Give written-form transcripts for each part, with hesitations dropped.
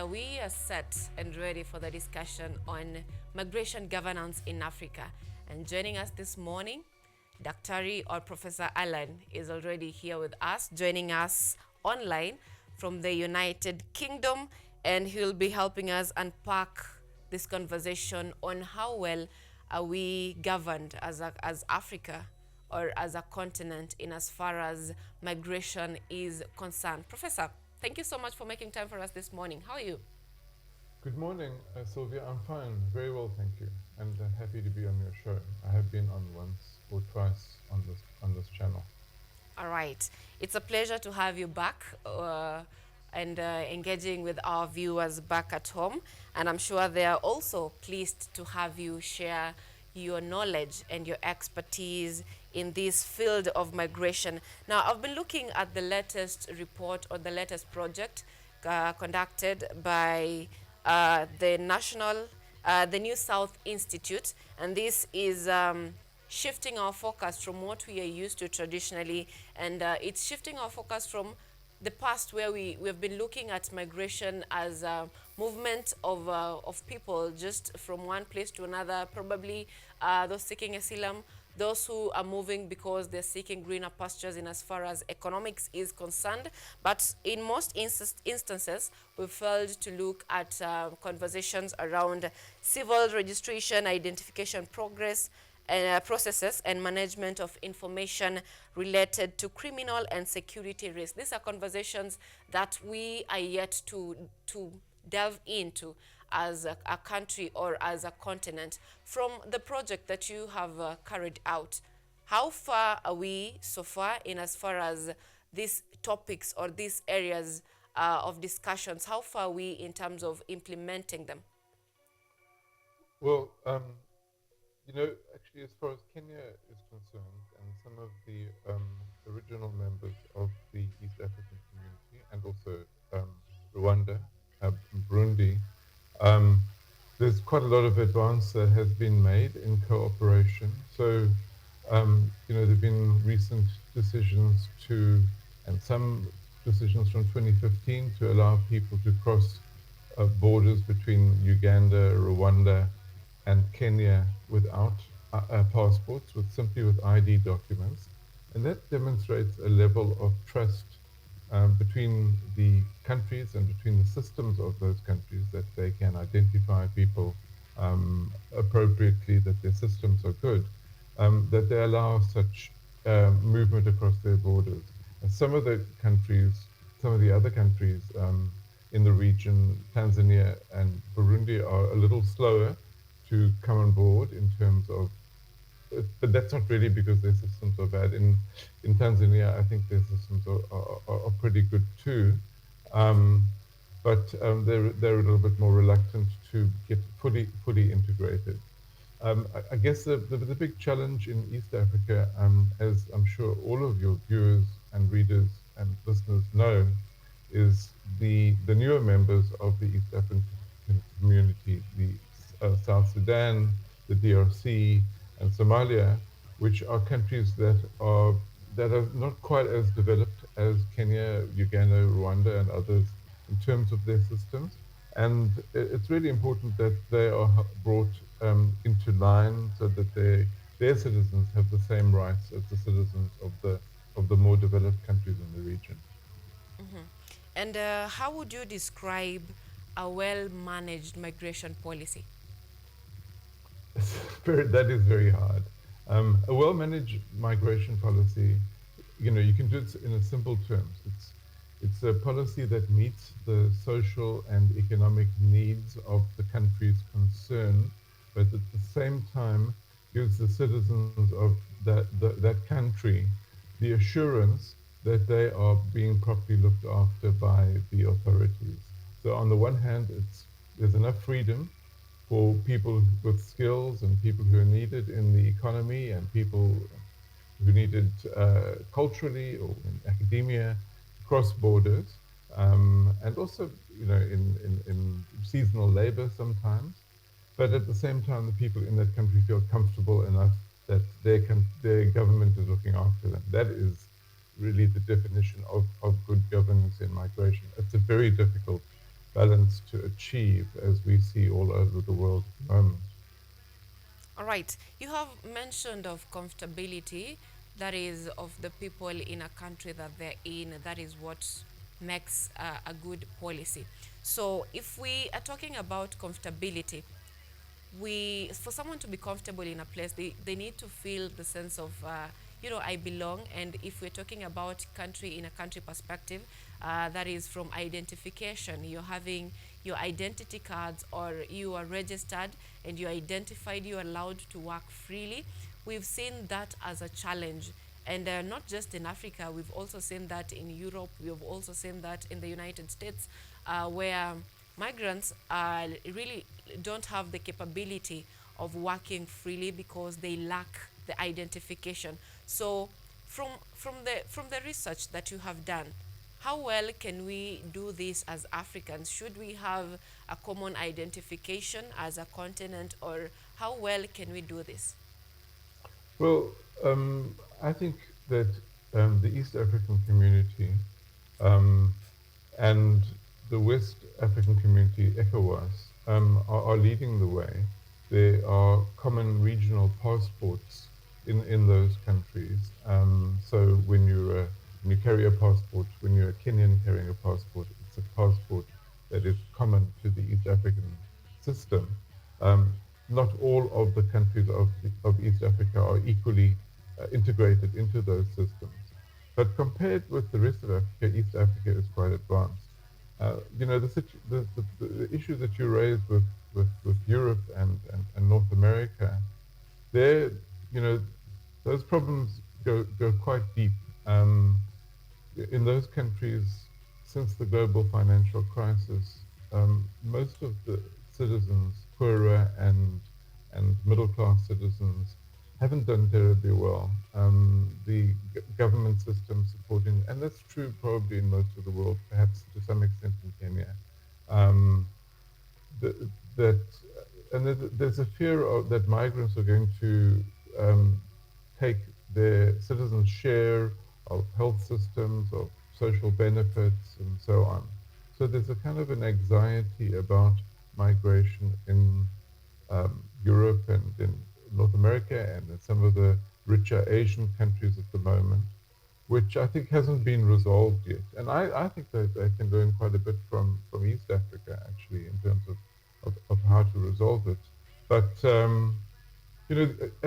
we are set and ready for the discussion on migration governance in Africa. And joining us this morning, Dr. or Professor Alan is already here with us, joining us online from the United Kingdom, and he'll be helping us unpack this conversation on how well are we governed as Africa or as a continent in as far as migration is concerned. Professor, thank you so much for making time for us this morning. How are you? Good morning, Sylvia. I'm fine, very well, thank you, and happy to be on your show. I have been on once or twice on this channel. All right. It's a pleasure to have you back and engaging with our viewers back at home. And I'm sure they are also pleased to have you share your knowledge and your expertise in this field of migration. Now, I've been looking at the latest report or the latest project conducted by the New South Institute, and this is shifting our focus from what we are used to traditionally, and it's shifting our focus from the past where we've been looking at migration as a movement of people just from one place to another, probably those seeking asylum, those who are moving because they're seeking greener pastures in as far as economics is concerned. But in most instances, we failed to look at conversations around civil registration, identification progress, processes and management of information related to criminal and security risks. These are conversations that we are yet to delve into as a country or as a continent. From the project that you have carried out, how far are we so far in as far as these topics or these areas of discussions? How far are we in terms of implementing them? Well, actually, as far as Kenya is concerned, and some of the original members of the East African community, and also Rwanda, Burundi, um, there's quite a lot of advance that has been made in cooperation. So, there have been recent decisions and some decisions from 2015 to allow people to cross borders between Uganda, Rwanda, and Kenya without passports, simply with ID documents. And that demonstrates a level of trust between the countries and between the systems of those countries, that they can identify people appropriately, that their systems are good, that they allow such movement across their borders. And some of the other countries in the region, Tanzania and Burundi, are a little slower to come on board in terms of, but that's not really because their systems are bad. In Tanzania, I think their systems are pretty good too, um, but they're a little bit more reluctant to get fully integrated. I guess the big challenge in East Africa, as I'm sure all of your viewers and readers and listeners know, is the newer members of the East African community, the South Sudan, the DRC, and Somalia, which are countries that are not quite as developed as Kenya, Uganda, Rwanda, and others in terms of their systems. And it's really important that they are brought into line so that their citizens have the same rights as the citizens of the more developed countries in the region. And how would you describe a well-managed migration policy? That is very hard. A well-managed migration policy, you can do it in a simple terms. It's a policy that meets the social and economic needs of the countries concerned, but at the same time gives the citizens of that country the assurance that they are being properly looked after by the authorities. So on the one hand, there's enough freedom for people with skills and people who are needed in the economy and people who needed culturally or in academia, cross borders, and also, in seasonal labor sometimes. But at the same time, the people in that country feel comfortable enough that their government is looking after them. That is really the definition of good governance in migration. It's a very difficult balance to achieve as we see all over the world at the moment. All right. You have mentioned of comfortability, that is of the people in a country that they're in. That is what makes a good policy. So if we are talking about comfortability, we for someone to be comfortable in a place, they need to feel the sense of I belong. And if we're talking about country in a country perspective, that is from identification. You're having your identity cards, or you are registered and you're identified, you're allowed to work freely. We've seen that as a challenge, and not just in Africa. We've also seen that in Europe. We've also seen that in the United States, where migrants really don't have the capability of working freely because they lack the identification. So, from the research that you have done, how well can we do this as Africans? Should we have a common identification as a continent, or how well can we do this? Well, I think that the East African community um, and the West African community, ECOWAS, are leading the way. There are common regional passports in those countries. So when you carry a passport, when you're a Kenyan carrying a passport, it's a passport that is common to the East African system. Um, Not all of the countries of East Africa are equally integrated into those systems. But compared with the rest of Africa, East Africa is quite advanced. The issue that you raised with Europe and North America, there, you know, those problems go quite deep. In those countries, since the global financial crisis, most of the citizens, poorer and middle class citizens, haven't done terribly well. The government system supporting, and that's true probably in most of the world, perhaps to some extent in Kenya, um, th- that and there's a fear of that migrants are going to take their citizens' share of health systems, of social benefits, and so on. So there's a kind of an anxiety about migration in Europe and in North America and in some of the richer Asian countries at the moment, which I think hasn't been resolved yet. And I think that they can learn quite a bit from East Africa, actually, in terms of how to resolve it. But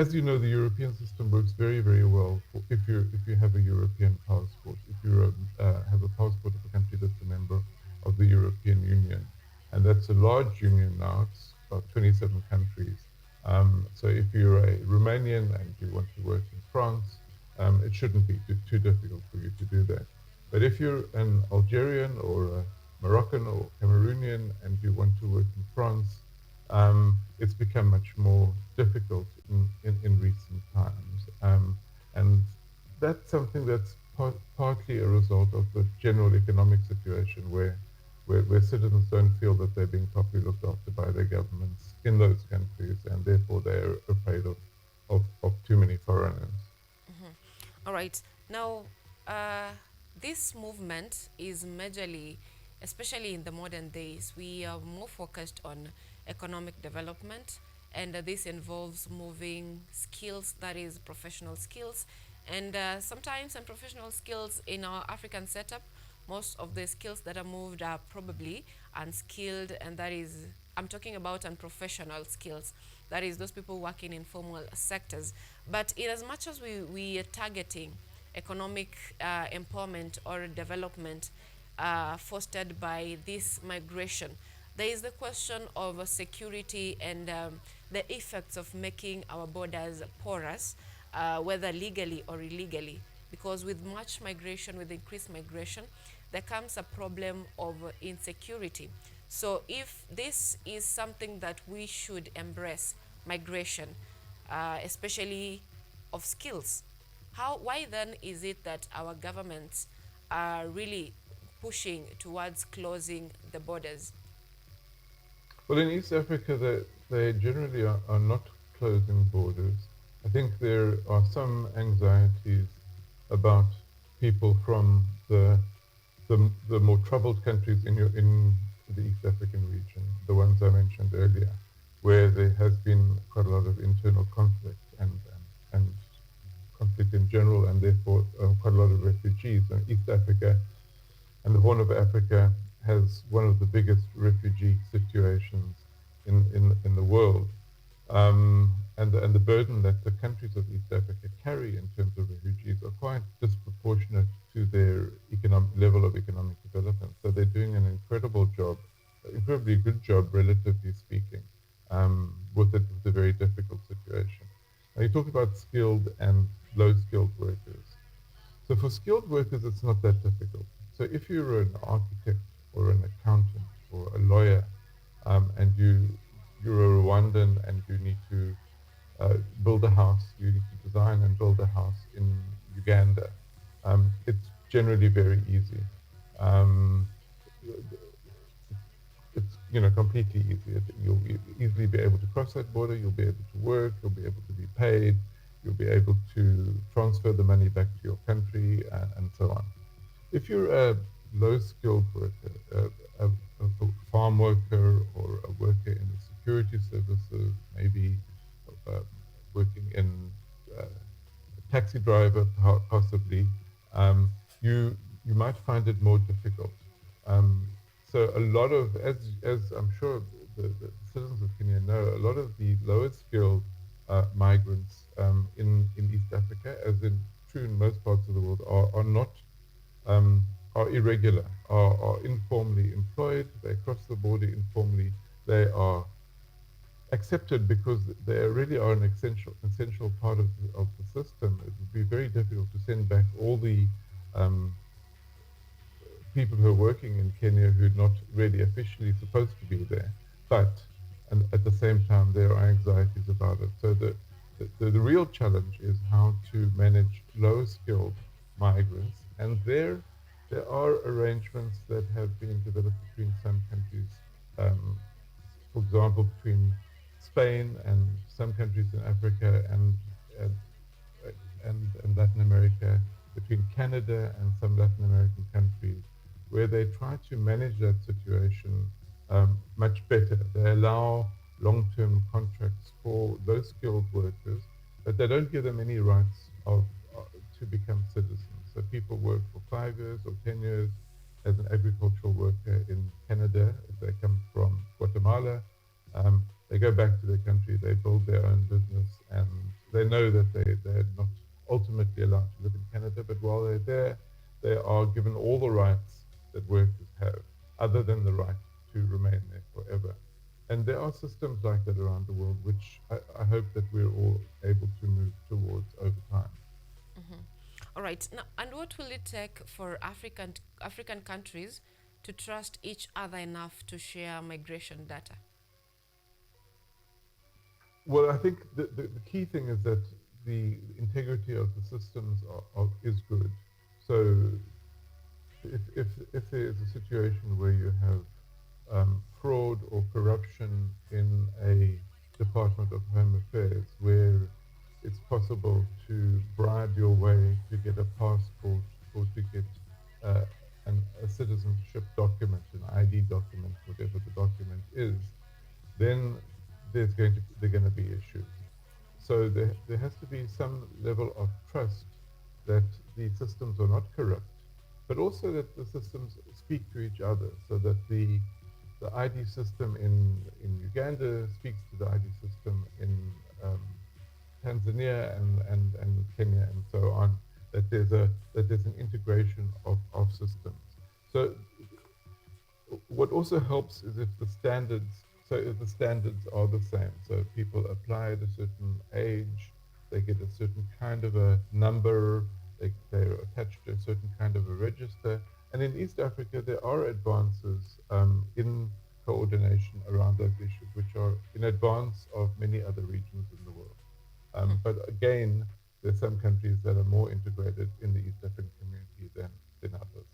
as you know, the European system works very, very well if you have a European passport, if you have a passport of a country that's a member of the European Union, and that's a large union now. It's about 27 countries. So if you're a Romanian and you want to work in France, it shouldn't be too difficult for you to do that. But if you're an Algerian or a Moroccan or Cameroonian and you want to work in France, it's become much more difficult in recent times. And that's something that's partly a result of the general economic situation where citizens don't feel that they're being properly looked after by their governments in those countries, and therefore they're afraid of too many foreigners. All right. Now, uh, this movement is majorly, especially in the modern days, we are more focused on economic development, and this involves moving skills, that is, professional skills. And sometimes, some professional skills in our African setup, most of the skills that are moved are probably unskilled, and that is, I'm talking about unprofessional skills. That is, those people working in formal sectors. But in as much as we are targeting economic empowerment or development fostered by this migration, there is the question of security and the effects of making our borders porous, whether legally or illegally. Because with much migration, with increased migration, there comes a problem of insecurity. So if this is something that we should embrace, migration, especially of skills, why then is it that our governments are really pushing towards closing the borders? Well, in East Africa, they generally are not closing borders. I think there are some anxieties about people from the more troubled countries in to the East African region, the ones I mentioned earlier, where there has been quite a lot of internal conflict and conflict in general, and therefore quite a lot of refugees. And East Africa and the Horn of Africa has one of the biggest refugee situations in the world. And the burden that the countries of East Africa carry in terms of refugees are quite disproportionate to their level of economic development. So they're doing an incredible job, incredibly good job, relatively speaking, with a very difficult situation. Now you talk about skilled and low skilled workers. So for skilled workers, it's not that difficult. So if you're an architect or an accountant or a lawyer, and you're a Rwandan and you need to build a house, you need to design and build a house in Uganda, it's generally very easy. Um, it's completely easy. You'll easily be able to cross that border. You'll be able to work. You'll be able to be paid. You'll be able to transfer the money back to your country and so on. If you're a low-skilled worker, a farm worker or a worker in the security services, maybe uh, working in a taxi driver, possibly, um, you might find it more difficult. Um, so a lot of, as I'm sure the citizens of Kenya know, a lot of the lower skilled migrants in East Africa, as in true in most parts of the world, are not um, are irregular, are informally employed. They cross the border informally. They are accepted because they really are an essential part of the system. It would be very difficult to send back all the um, people who are working in Kenya who are not really officially supposed to be there, but and at the same time there are anxieties about it. So the real challenge is how to manage low skilled migrants, and there are arrangements that have been developed between some countries, um, for example, between Spain and some countries in Africa and and Latin America, between Canada and some Latin American countries, where they try to manage that situation much better. They allow long-term contracts for those skilled workers, but they don't give them any rights to become citizens. So people work for 5 years or 10 years as an agricultural worker in Canada if they come from Guatemala. They go back to their country, they build their own business, and they know that they're not ultimately allowed to live in Canada, but while they're there, they are given all the rights that workers have, other than the right to remain there forever. And there are systems like that around the world, which I hope that we're all able to move towards over time. All right. Now, and what will it take for African countries to trust each other enough to share migration data? Well, I think the key thing is that the integrity of the systems is good. So if there is a situation where you have fraud or corruption in a Department of Home Affairs, where it's possible to bribe your way to get a passport or to get uh, a citizenship document, an ID document, whatever the document is, then there are going to be issues. So there has to be some level of trust that the systems are not corrupt, but also that the systems speak to each other, so that the ID system in Uganda speaks to the ID system in Tanzania and Kenya and so on. That there's an integration of systems. So what also helps is if the standards are the same. So people apply at a certain age, they get a certain kind of a number, they're attached to a certain kind of a register. And in East Africa, there are advances in coordination around those issues, which are in advance of many other regions in the world. But again, there's some countries that are more integrated in the East African community than others.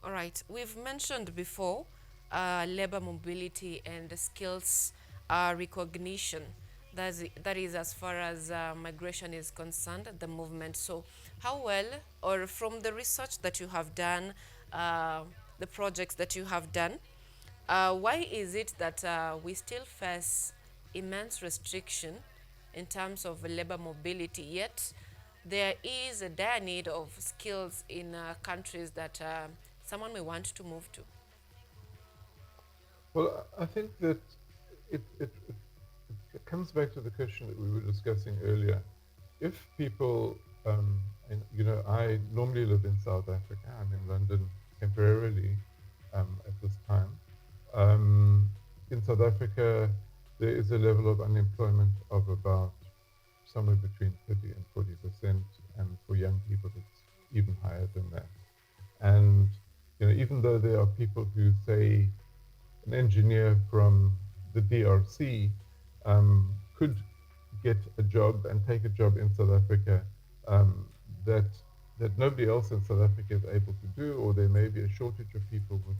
All right. We've mentioned before labor mobility and the skills recognition. That is as far as migration is concerned, the movement. So, how well, or from the research that you have done, the projects that you have done, Why is it that we still face immense restriction in terms of labor mobility, yet there is a dire need of skills in countries that someone may want to move to? Well, I think that it comes back to the question that we were discussing earlier. If people, and I normally live in South Africa. I'm in London temporarily at this time. Um, in South Africa, there is a level of unemployment of about somewhere between 30 and 40%, and for young people, it's even higher than that. And even though there are people who say an engineer from the DRC could get a job and take a job in South Africa um, that that nobody else in South Africa is able to do, or there may be a shortage of people with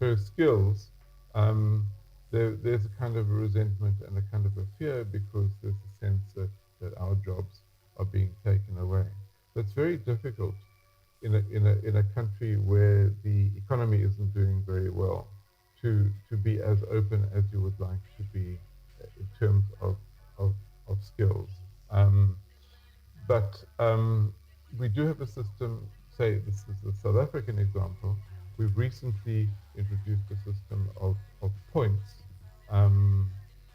her skills. Um, there's a kind of a resentment and a kind of a fear because there's a sense that our jobs are being taken away. So it's very difficult in a country where the economy isn't doing very well to be as open as you would like to be in terms of, of skills. But we do have a system, say this is the South African example. We've recently introduced a system of points. Um,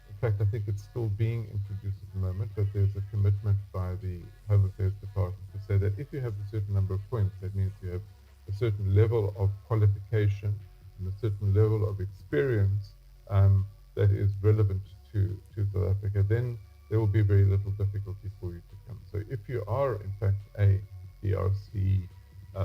in fact, I think it's still being introduced at the moment, but there's a commitment by the Home Affairs Department to say that if you have a certain number of points, that means you have a certain level of qualification and a certain level of experience that is relevant to South Africa, then there will be very little difficulty for you to come. So if you are, in fact, a DRC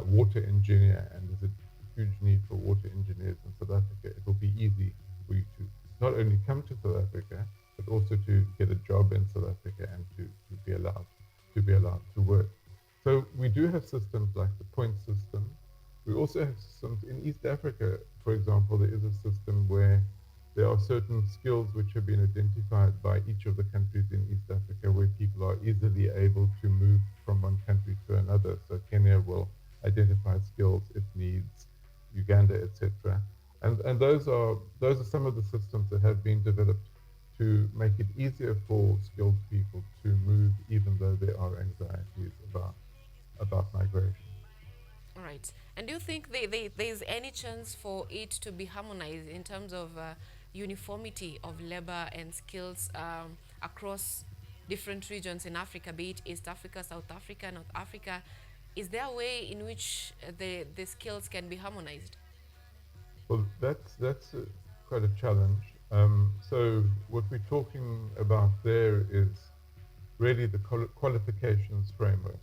water engineer, and there's a huge need for water engineers in South Africa, it will be easy for you to not only come to South Africa, but also to get a job in South Africa and to be allowed to work. So we do have systems like the point system. We also have systems in East Africa, for example. There is a system where there are certain skills which have been identified by each of the countries in East Africa where people are easily able to move from one country to another. So Kenya will identify skills it needs, Uganda, etc. And those are some of the systems that have been developed to make it easier for skilled people to move, even though there are anxieties about migration. All right. And do you think there's any chance for it to be harmonized in terms of uniformity of labor and skills across different regions in Africa, be it East Africa, South Africa, North Africa? Is there a way in which the skills can be harmonized? Well, that's quite a challenge. So what we're talking about there is really the qualifications framework.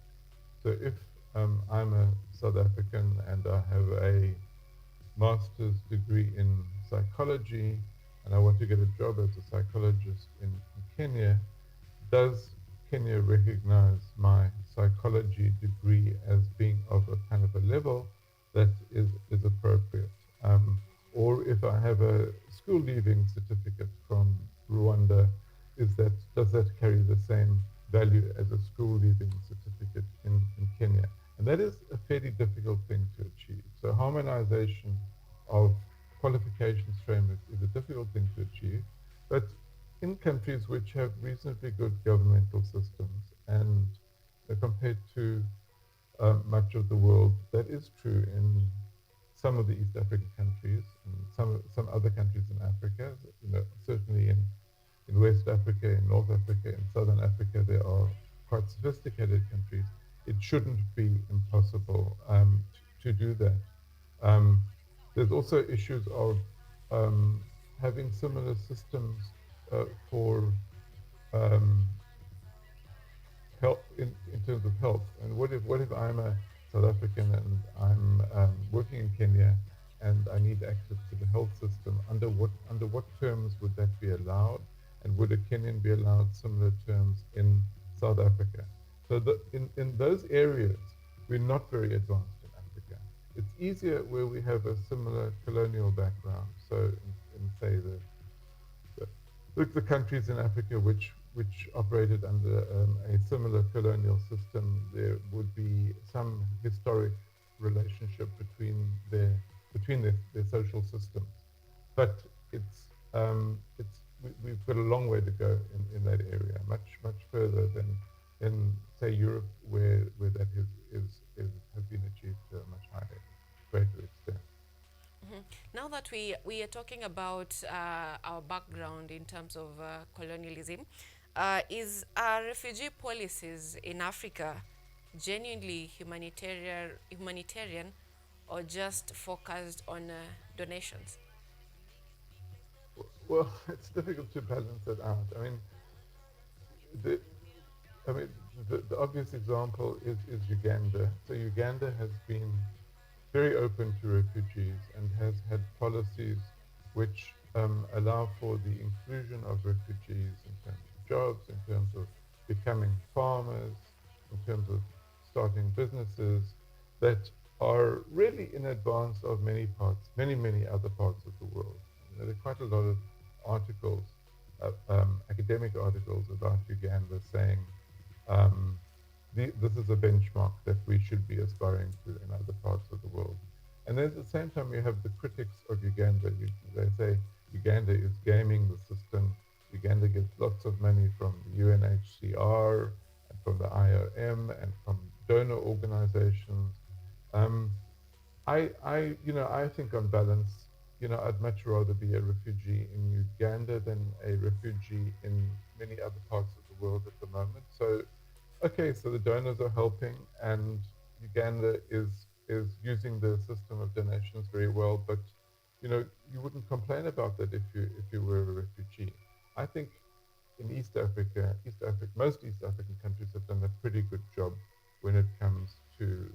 So if I'm a South African and I have a master's degree in psychology and I want to get a job as a psychologist in Kenya, does Kenya recognize my psychology degree as being of a kind of a level that is appropriate? Or if I have a school leaving certificate from Rwanda, does that carry the same value as a school leaving certificate in Kenya? And that is a fairly difficult thing to achieve. So harmonization of qualifications framework is a difficult thing to achieve, but in countries which have reasonably good governmental systems and compared to much of the world, that is true in some of the East African countries and some other countries in Africa. Certainly in West Africa, in North Africa, in Southern Africa, there are quite sophisticated countries. It shouldn't be impossible to do that. Um, there's also issues of having similar systems for um, help in terms of health. And what if I'm a South African and I'm working in Kenya and I need access to the health system? Under what terms would that be allowed? And would a Kenyan be allowed similar terms in South Africa? So in those areas, we're not very advanced in Africa. It's easier where we have a similar colonial background. So in say the countries in Africa which operated under a similar colonial system, there would be some historic relationship between their social systems. But we've got a long way to go in that area, much further than in say Europe, where that has been achieved to a much higher, greater extent. Now that we are talking about our background in terms of colonialism, is our refugee policies in Africa genuinely humanitarian or just focused on donations? Well, it's difficult to balance it out. The, the obvious example is Uganda. So Uganda has been very open to refugees and has had policies which allow for the inclusion of refugees in terms of jobs, in terms of becoming farmers, in terms of starting businesses that are really in advance of many other parts of the world. There are quite a lot of articles, academic articles about Uganda saying um, this is a benchmark that we should be aspiring to in other parts of the world. And then at the same time, you have the critics of Uganda. They say Uganda is gaming the system. Uganda gets lots of money from the UNHCR and from the IOM and from donor organizations. Um, I think on balance, I'd much rather be a refugee in Uganda than a refugee in many other parts of the world at the moment. So, okay, so the donors are helping, and Uganda is using the system of donations very well. But you wouldn't complain about that if you were a refugee. I think in most East African countries have done a pretty good job when it comes to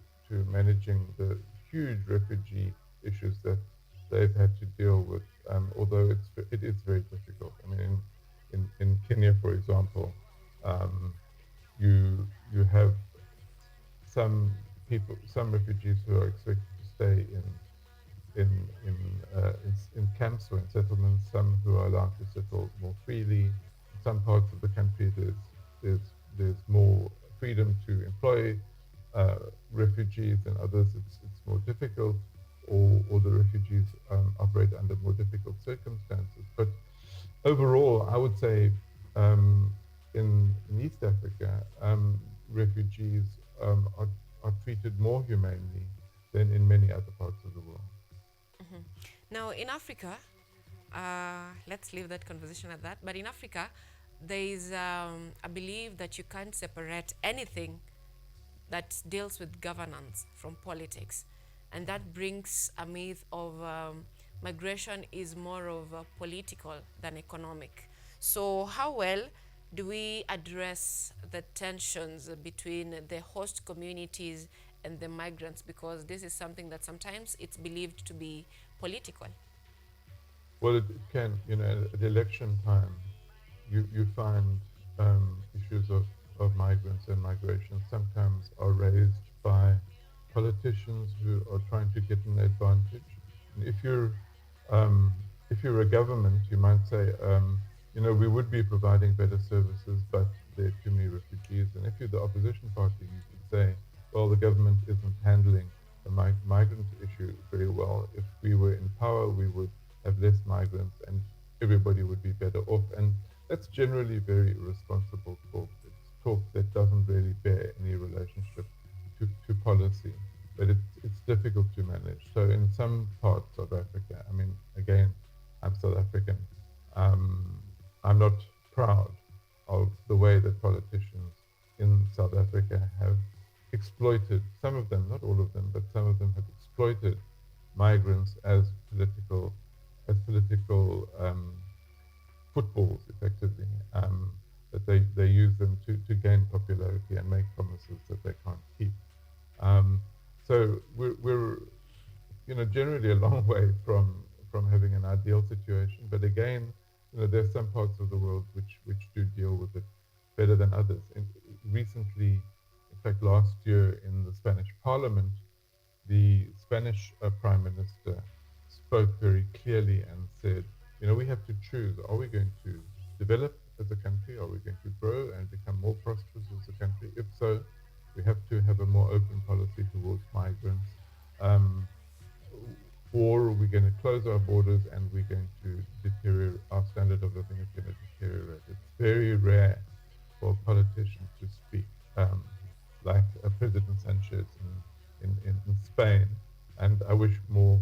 managing the huge refugee issues that they've had to deal with. Although it is very difficult. I mean, in Kenya, for example, um, you have some refugees who are expected to stay in camps or in settlements. Some who are allowed to settle more freely. In some parts of the country, there's more freedom to employ refugees, and others it's more difficult, or the refugees operate under more difficult circumstances. But overall, I would say in East Africa, refugees are treated more humanely than in many other parts of the world. Now, in Africa, let's leave that conversation at that. But in Africa, there is a belief that you can't separate anything that deals with governance from politics. And that brings a myth of migration is more of political than economic. So, how well do we address the tensions between the host communities and the migrants? Because this is something that sometimes it's believed to be political. Well, it can, at election time, you find issues of migrants and migration sometimes are raised by politicians who are trying to get an advantage. And if you're a government, you might say, we would be providing better services, but there are too many refugees. And if you're the opposition party, you could say, well, the government isn't handling the migrant issue very well. If we were in power, we would have less migrants and everybody would be better off. And that's generally very irresponsible talk. It's talk that doesn't really bear any relationship to policy. But it's difficult to manage. So in some parts of Africa, I mean, again, I'm South African. I'm not proud of the way that politicians in South Africa have exploited, some of them, not all of them, but some of them have exploited migrants as political footballs, effectively. That they use them to gain popularity and make promises that they can't keep. Um, so we're generally a long way from having an ideal situation. But again, there's some parts of the world which do deal with it better than others. Recently, in fact, last year in the Spanish Parliament, the Spanish Prime Minister spoke very clearly and said, we have to choose. Are we going to develop as a country? Are we going to grow and become more prosperous as a country? If so, we have to have a more open policy towards migrants. Or we're going to close our borders and we're going to very rare for a politician to speak, like President Sanchez in Spain. And I wish more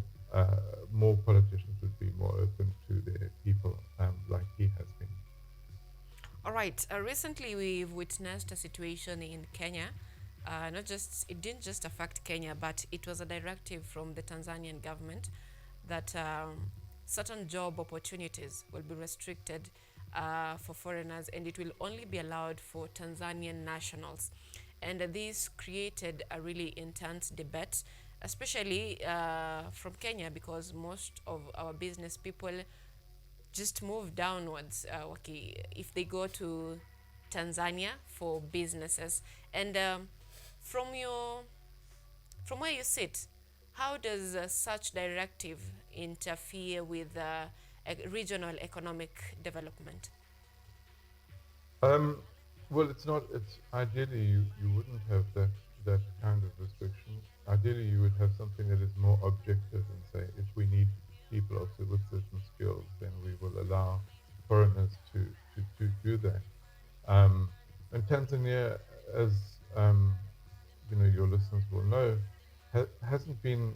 politicians would be more open to their people, like he has been. All right. Recently, we've witnessed a situation in Kenya. Not just it didn't just affect Kenya, but it was a directive from the Tanzanian government that certain job opportunities will be restricted for foreigners, and it will only be allowed for Tanzanian nationals. And this created a really intense debate, especially from Kenya, because most of our business people just move downwards if they go to Tanzania for businesses. And from your from where you sit, how does such directive interfere with regional economic development? Um, well, it's not. It's ideally you wouldn't have that kind of restriction. Ideally, you would have something that is more objective and say, if we need people also with certain skills, then we will allow foreigners to do that. And Tanzania, as your listeners will know, hasn't been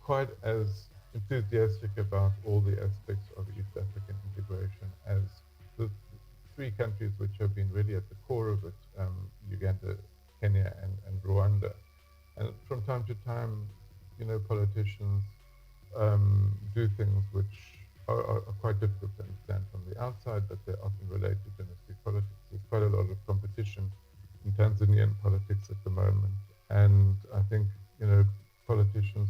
quite as enthusiastic about all the aspects of East African integration as the three countries which have been really at the core of it, Uganda, Kenya, and Rwanda. And from time to time, politicians do things which are quite difficult to understand from the outside, but they're often related to dynasty politics. There's quite a lot of competition in Tanzanian politics at the moment, and I think politicians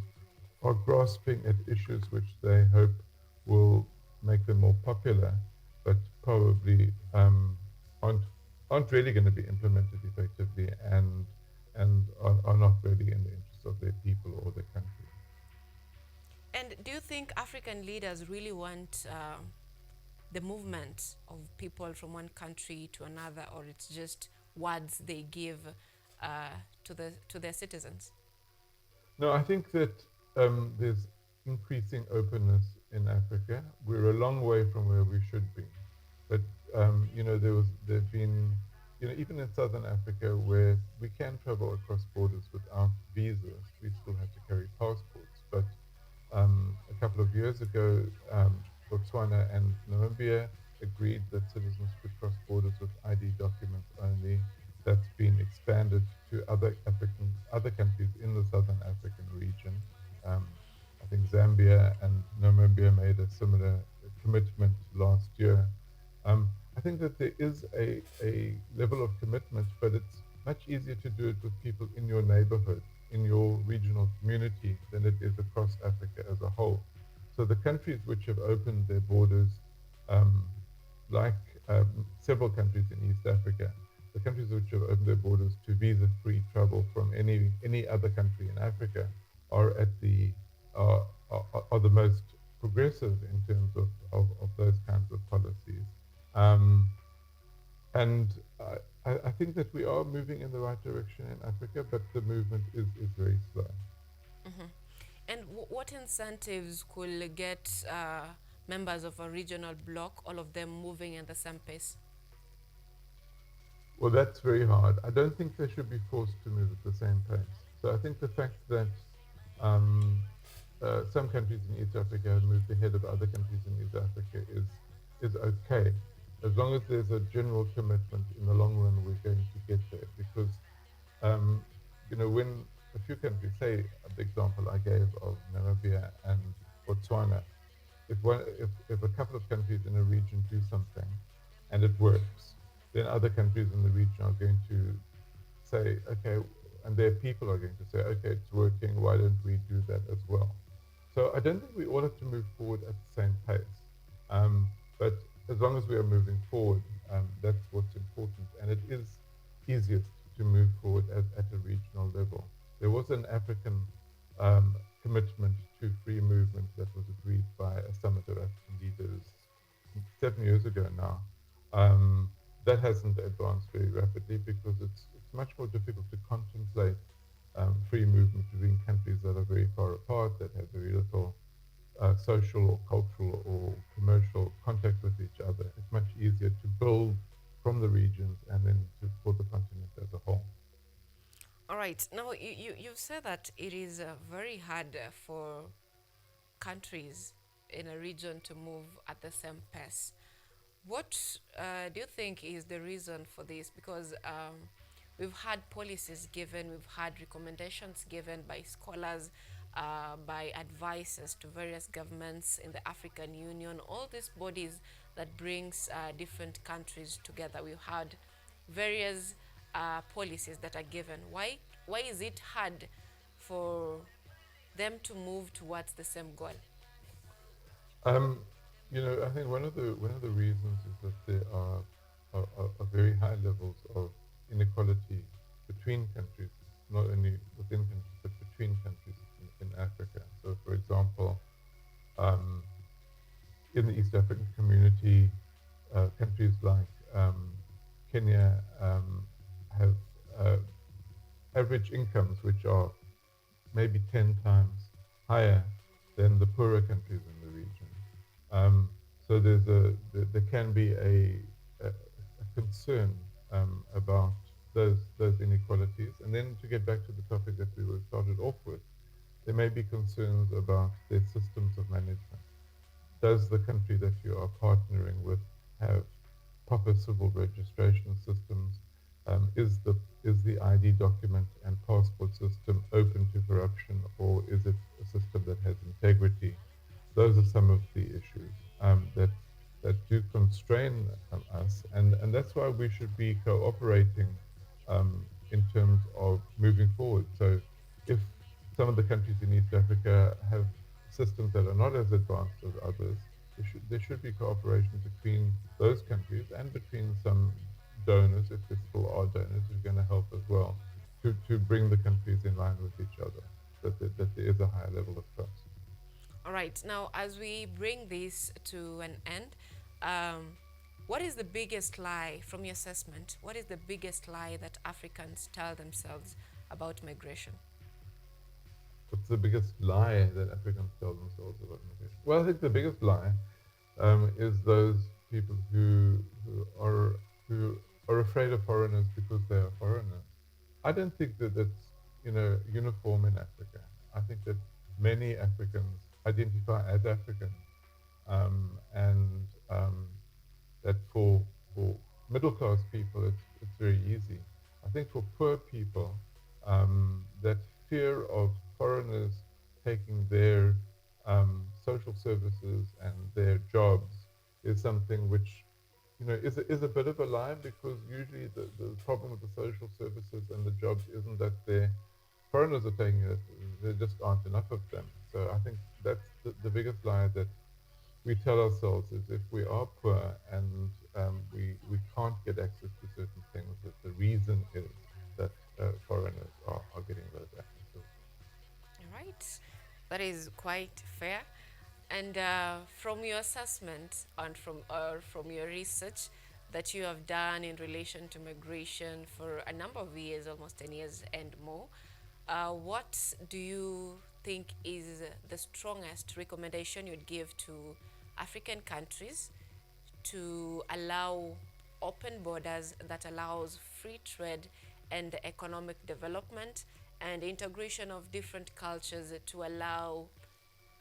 are grasping at issues which they hope will make them more popular, but probably aren't really going to be implemented effectively, and are not really in the interest of their people or their country. And do you think African leaders really want the movement of people from one country to another, or it's just words they give to their citizens? No, I think that there's increasing openness in Africa. We're a long way from where we should be, but there've been even in Southern Africa where we can travel across borders without visas, we still have to carry passports. But a couple of years ago, Botswana and Namibia agreed that citizens could cross borders with ID documents only. That's been expanded to other countries in the Southern African region. Um, I think Zambia and Namibia made a similar commitment last year. I think that there is a level of commitment, but it's much easier to do it with people in your neighborhood, in your regional community, than it is across Africa as a whole. So the countries which have opened their borders, um, like several countries in East Africa, the countries which have opened their borders to visa-free travel from any other country in Africa are at the are the most progressive in terms of those kinds of policies. Um, and I think that we are moving in the right direction in Africa, but the movement is very slow. Hmm. And what incentives could get members of a regional bloc, all of them moving at the same pace? Well, that's very hard. I don't think they should be forced to move at the same pace. So I think the fact that um, some countries in East Africa have moved ahead of other countries in East Africa is okay, as long as there's a general commitment. In the long run, we're going to get there because um, when a few countries, say the example I gave of Namibia and Botswana, if a couple of countries in a region do something and it works, then other countries in the region are going to say, okay, and their people are going to say, okay, it's working, why don't we do that as well? So I don't think we all have to move forward at the same pace. But as long as we are moving forward, that's what's important. And it is easiest to move forward at a regional level. There was an African commitment to free movement that was agreed by a summit of African leaders 7 years ago now. Um, that hasn't advanced very rapidly because it's much more difficult to contemplate free movement between countries that are very far apart, that have very little social or cultural or commercial contact with each other. It's much easier to build from the regions and then for the continent as a whole. All right. Now, you've said that it is very hard for countries in a region to move at the same pace. What do you think is the reason for this? Because we've had policies given, we've had recommendations given by scholars, by advisors to various governments in the African Union, all these bodies that brings different countries together. We've had various policies that are given. Why is it hard for them to move towards the same goal? Um, I think one of the reasons is that there are very high levels of inequality between countries, not only within countries but between countries in Africa. So, for example, um, in the East African community, countries like Kenya have uh, average incomes which are maybe 10 times higher than the poorer countries in the region. So there can be a concern about those inequalities. And then to get back to the topic that we were started off with, there may be concerns about their systems of management. Does the country that you are partnering with have proper civil registration systems? Is the ID document and passport system open to corruption, or is it a system that has integrity? Those are some of the issues that do constrain us, and that's why we should be cooperating in terms of moving forward. So, if some of the countries in East Africa have systems that are not as advanced as others, there should be cooperation between those countries and between some donors, if there still are donors who are going to help as well, to bring the countries in line with each other, that there is a higher level of trust. All right. Now, as we bring this to an end, um, what is the biggest lie from your assessment? What is the biggest lie that Africans tell themselves about migration? What's the biggest lie that Africans tell themselves about immigration? Well, I think the biggest lie is those people who are afraid of foreigners because they are foreigners. I don't think that that's uniform in Africa. I think that many Africans identify as Africans, and that for middle class people it's very easy. I think for poor people, that fear of foreigners taking their social services and their jobs is something which is a bit of a lie, because usually the problem with the social services and the jobs isn't that foreigners are taking it, there just aren't enough of them. So I think that's the biggest lie that we tell ourselves, is if we are poor and we can't get access to certain things, that the reason is that foreigners are getting those accesses. All right. That is quite fair. And from your assessment and from your research that you have done in relation to migration for a number of years, almost 10 years and more, what do you think is the strongest recommendation you'd give to African countries to allow open borders that allows free trade and economic development and integration of different cultures to allow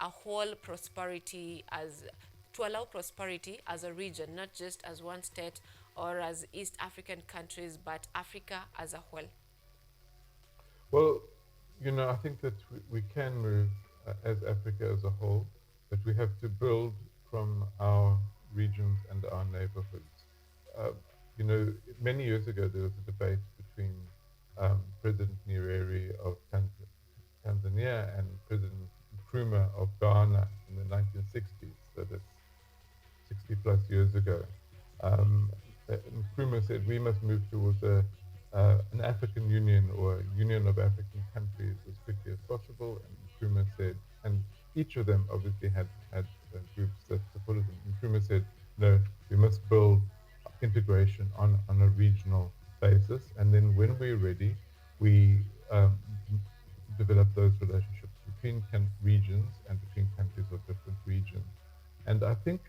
a whole prosperity as to allow prosperity as a region, not just as one state or as East African countries, but Africa as a whole? Well, I think that we can move as Africa as a whole, but we have to build from our regions and our neighborhoods. Uh, Many years ago there was a debate between President Nyerere of Tanzania and President Nkrumah of Ghana in the 1960s. So that's 60 plus years ago. Um, Nkrumah said we must move towards an African Union, or a union of African countries, as quickly as possible. And Nkrumah said, and each of them obviously had groups that supported them. Nkrumah said, no, we must build integration on a regional basis, and then when we're ready, we develop those relationships between regions and between countries of different regions. And I think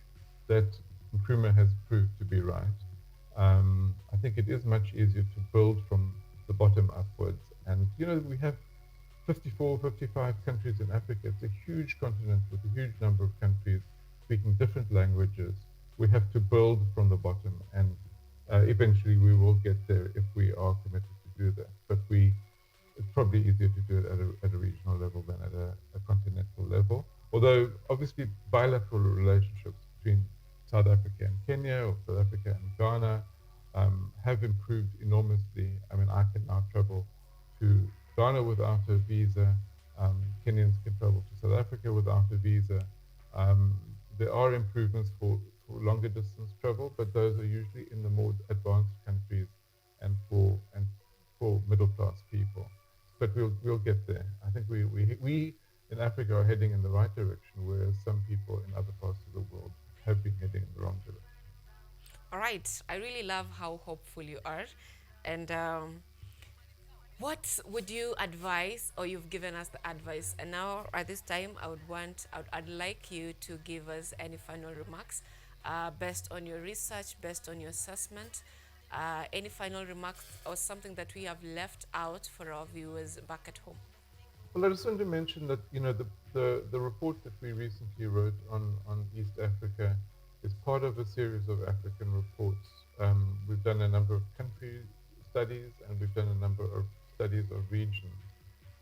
that Nkrumah has proved to be right. I think it is much easier to build from the bottom upwards. And, we have 54, 55 countries in Africa. It's a huge continent with a huge number of countries speaking different languages. We have to build from the bottom, and eventually we will get there if we are committed to do that. But it's probably easier to do it at a regional level than at a continental level. Although, obviously, bilateral relationships between South Africa and Kenya or South Africa and Ghana have improved enormously. I mean, I can now travel to Ghana without a visa. Kenyans can travel to South Africa without a visa. Um, there are improvements for longer distance travel, but those are usually in the more advanced countries and for middle class people. But we'll get there. I think we in Africa are heading in the right direction, whereas some people in other parts of the world have been heading in the wrong direction. All right. I really love how hopeful you are. And what would you advise, or you've given us the advice, and now at this time, I'd like you to give us any final remarks, based on your research, based on your assessment, any final remarks or something that we have left out for our viewers back at home. Well, I just want to mention that the report that we recently wrote on East Africa is part of a series of African reports. We've done a number of country studies and we've done a number of studies of regions.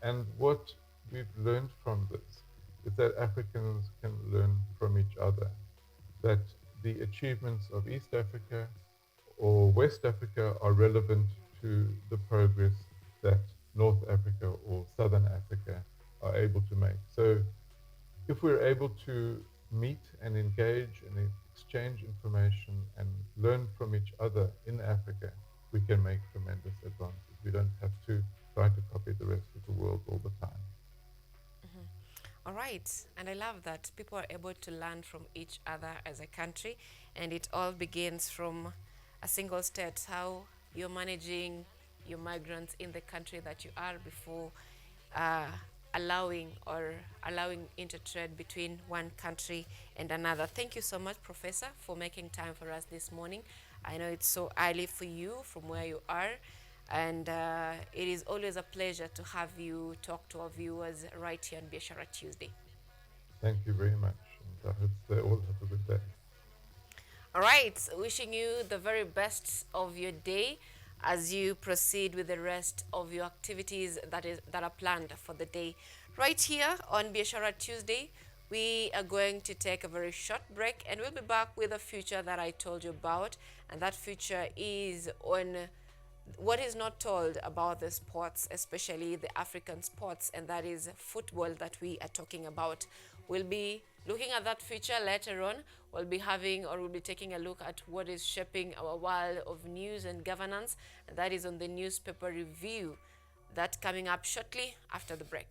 And what we've learned from this is that Africans can learn from each other, that the achievements of East Africa or West Africa are relevant to the progress that North Africa or Southern Africa are able to make. So if we're able to meet and engage and exchange information and learn from each other in Africa, we can make tremendous advances. We don't have to try to copy the rest of the world all the time. All right, and I love that people are able to learn from each other as a country, and it all begins from a single state, how you're managing your migrants in the country that you are before uh, allowing intertrade between one country and another. Thank you so much, Professor, for making time for us this morning. I know it's so early for you from where you are, and it is always a pleasure to have you talk to our viewers right here on Biashara Tuesday. Thank you very much. And I hope they all have a good day. All right, wishing you the very best of your day as you proceed with the rest of your activities that are planned for the day. Right here on Biashara Tuesday, we are going to take a very short break and we'll be back with a future that I told you about. And that future is on what is not told about the sports, especially the African sports, and that is football that we are talking about. We'll be looking at that future later on. We'll be taking a look at what is shaping our world of news and governance, and that is on the newspaper review. That coming up shortly after the break.